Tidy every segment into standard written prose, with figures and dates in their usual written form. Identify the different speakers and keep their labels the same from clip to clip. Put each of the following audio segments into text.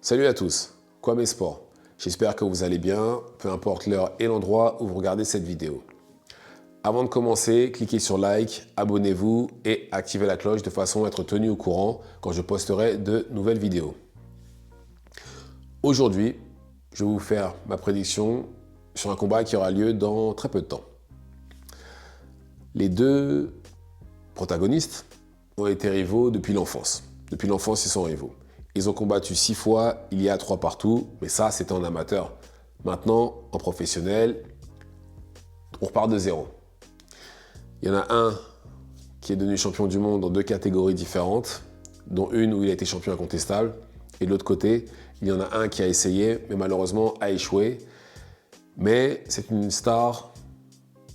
Speaker 1: Salut à tous, Kwame Sport. J'espère que vous allez bien, peu importe l'heure et l'endroit où vous regardez cette vidéo. Avant de commencer, cliquez sur like, abonnez-vous et activez la cloche de façon à être tenu au courant quand je posterai de nouvelles vidéos. Aujourd'hui, je vais vous faire ma prédiction sur un combat qui aura lieu dans très peu de temps. Les deux protagonistes ont été rivaux depuis l'enfance. Depuis l'enfance, ils sont rivaux. Ils ont combattu 6 fois, il y a 3 partout, mais ça, c'était en amateur. Maintenant, en professionnel, on repart de zéro. Il y en a un qui est devenu champion du monde dans 2 catégories différentes, dont une où il a été champion incontestable. Et de l'autre côté, il y en a un qui a essayé, mais malheureusement a échoué. Mais c'est une star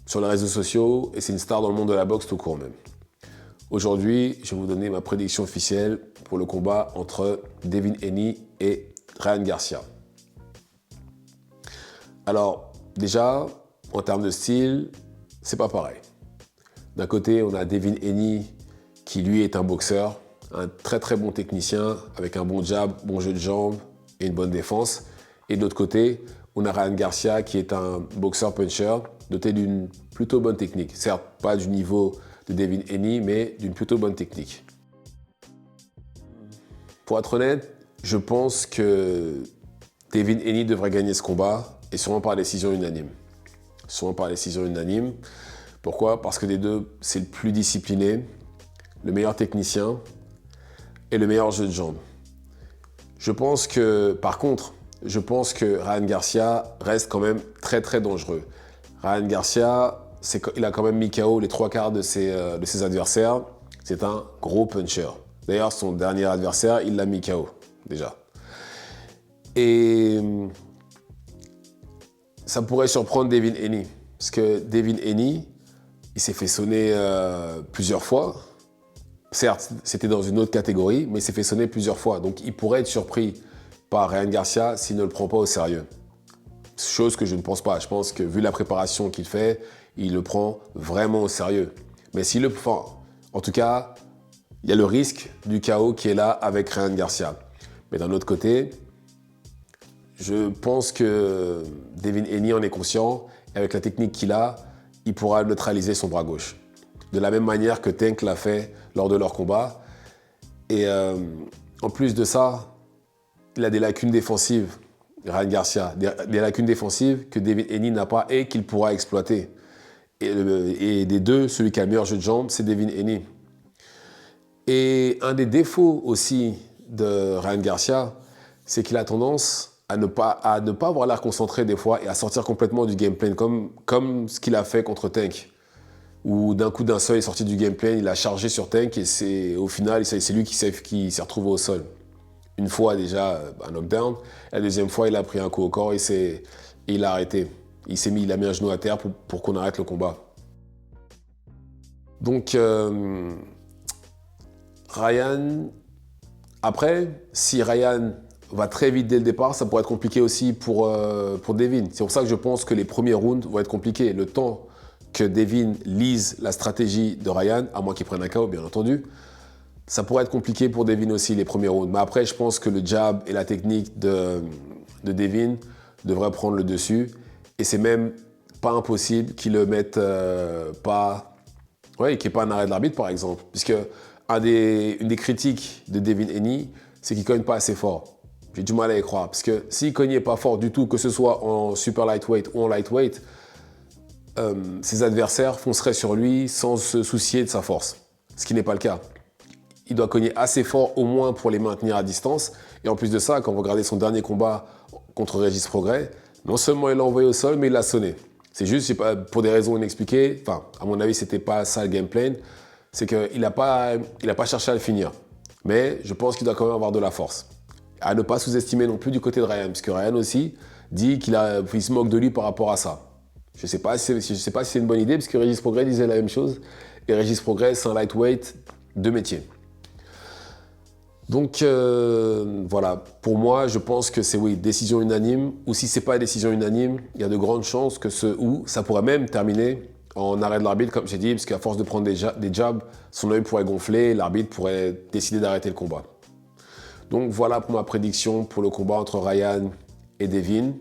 Speaker 1: sur les réseaux sociaux et c'est une star dans le monde de la boxe tout court même. Aujourd'hui, je vais vous donner ma prédiction officielle pour le combat entre Devin Haney et Ryan Garcia. Alors, déjà, en termes de style, c'est pas pareil. D'un côté, on a Devin Haney qui lui est un boxeur, un très bon technicien avec un bon jab, bon jeu de jambes et une bonne défense. Et de l'autre côté, on a Ryan Garcia qui est un boxeur-puncher doté d'une plutôt bonne technique. Certes, pas du niveau de Devin Haney, mais d'une plutôt bonne technique. Pour être honnête, je pense que Devin Haney devrait gagner ce combat et sûrement par décision unanime. Sûrement par décision unanime. Pourquoi? Parce que des deux, c'est le plus discipliné, le meilleur technicien et le meilleur jeu de jambes. Par contre, je pense que Ryan Garcia reste quand même très dangereux. Ryan Garcia, il a quand même mis KO les 3/4 de ses adversaires. C'est un gros puncher. D'ailleurs, son dernier adversaire, il l'a mis KO, déjà. Et ça pourrait surprendre Devin Haney. Parce que Devin Haney, il s'est fait sonner plusieurs fois. Certes, c'était dans une autre catégorie, mais il s'est fait sonner plusieurs fois. Donc, il pourrait être surpris par Ryan Garcia s'il ne le prend pas au sérieux. Chose que je ne pense pas. Je pense que vu la préparation qu'il fait, il le prend vraiment au sérieux. Mais s'il le prend, en tout cas, il y a le risque du chaos qui est là avec Ryan Garcia. Mais d'un autre côté, je pense que Devin Haney en est conscient. Et avec la technique qu'il a, il pourra neutraliser son bras gauche. De la même manière que Tank l'a fait lors de leur combat. Et en plus de ça, il a des lacunes défensives, Ryan Garcia. Des lacunes défensives que Devin Haney n'a pas et qu'il pourra exploiter. Et des deux, celui qui a le meilleur jeu de jambes, c'est Devin Haney. Et un des défauts aussi de Ryan Garcia, c'est qu'il a tendance à ne pas avoir l'air concentré des fois et à sortir complètement du game plan, comme ce qu'il a fait contre Tank. Où d'un coup d'un seul, il est sorti du game plan, il a chargé sur Tank et au final, c'est lui qui s'est retrouvé au sol. Une fois déjà, un knockdown. La deuxième fois, il a pris un coup au corps et il a arrêté. Il a mis un genou à terre pour qu'on arrête le combat. Donc, Ryan, après, si Ryan va très vite dès le départ, ça pourrait être compliqué aussi pour Devin. C'est pour ça que je pense que les premiers rounds vont être compliqués. Le temps que Devin lise la stratégie de Ryan, à moins qu'il prenne un KO bien entendu, ça pourrait être compliqué pour Devin aussi les premiers rounds. Mais après, je pense que le jab et la technique de Devin devraient prendre le dessus. Et c'est même pas impossible qu'il le mette pas... Ouais, qu'il n'y ait pas un arrêt de l'arbitre par exemple. Puisque une des critiques de Devin Haney, c'est qu'il ne cogne pas assez fort. J'ai du mal à y croire. Parce que s'il ne cognait pas fort du tout, que ce soit en super lightweight ou en lightweight, ses adversaires fonceraient sur lui sans se soucier de sa force. Ce qui n'est pas le cas. Il doit cogner assez fort au moins pour les maintenir à distance. Et en plus de ça, quand vous regardez son dernier combat contre Régis Prograis, non seulement il l'a envoyé au sol, mais il l'a sonné. C'est juste, pour des raisons inexpliquées, enfin, à mon avis, c'était pas ça le game plan, c'est qu'il n'a pas cherché à le finir. Mais je pense qu'il doit quand même avoir de la force. À ne pas sous-estimer non plus du côté de Ryan, parce que Ryan aussi dit qu'il se moque de lui par rapport à ça. Je ne sais pas si c'est une bonne idée, parce que Régis Prograis disait la même chose. Et Régis Prograis, c'est un lightweight de métier. Donc voilà, pour moi, je pense que c'est oui, décision unanime. Ou si ce n'est pas décision unanime, il y a de grandes chances que ça pourrait même terminer en arrêt de l'arbitre, comme j'ai dit, parce qu'à force de prendre des jabs, son œil pourrait gonfler et l'arbitre pourrait décider d'arrêter le combat. Donc voilà pour ma prédiction pour le combat entre Ryan et Devin.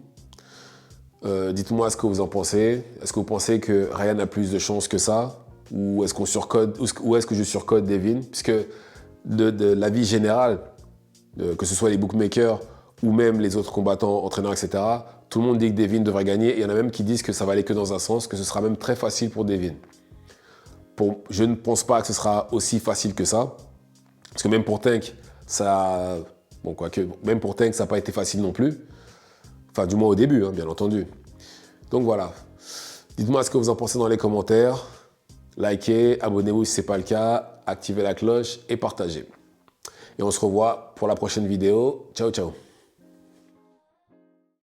Speaker 1: Dites-moi ce que vous en pensez. Est-ce que vous pensez que Ryan a plus de chances que ça? Ou est-ce qu'on surcode, ou est-ce que je surcode Devin? Puisque de l'avis général, que ce soit les bookmakers ou même les autres combattants, entraîneurs, etc., tout le monde dit que Devin devrait gagner. Et il y en a même qui disent que ça va aller que dans un sens, que ce sera même très facile pour Devin. Je ne pense pas que ce sera aussi facile que ça. Parce que même pour Tank, ça... Bon, quoique, même pour Tank, ça n'a pas été facile non plus. Enfin, du moins au début, hein, bien entendu. Donc voilà. Dites-moi ce que vous en pensez dans les commentaires. Likez, abonnez-vous si ce n'est pas le cas, activez la cloche et partagez. Et on se revoit pour la prochaine vidéo. Ciao, ciao.